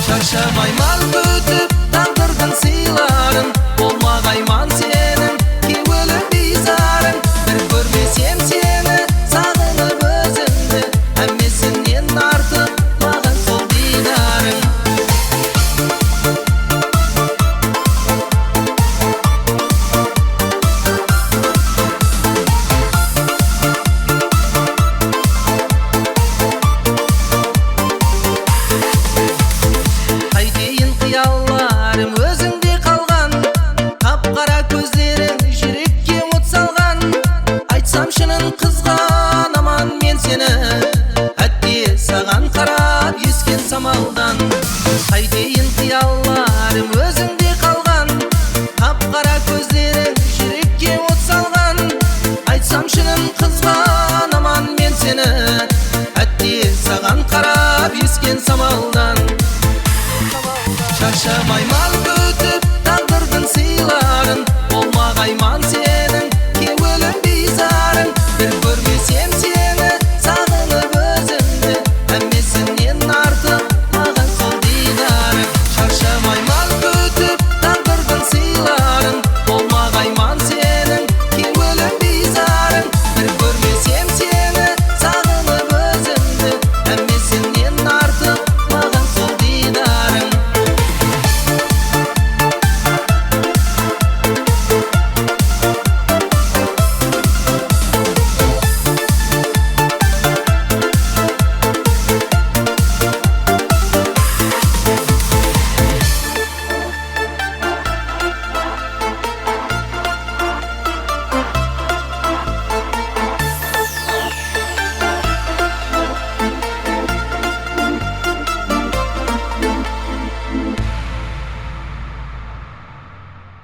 Шаршамайман күтіп тағдырдың сыйларын, болмағайман сенің кеуілі бейзарың. Бір көрмесем сені сағынып өзімді, әммесінен артық маған сол дидарың. Қиялларым өзіңде қалған, қап-қара көздерің жүрекке от салған. Айтсам шынын қызғанаман мен сені, әтте саған қарап ескен самалдан. Қайтейін қиялларым өзіңде қалған, қап-қара көздерің жүрекке от салған. Айтсам шынын қызғанаман мен сені, әтте саған қарап ескен самалдан. Шаршамайман күтіп тағдырдың сыйларын, болмағайман сен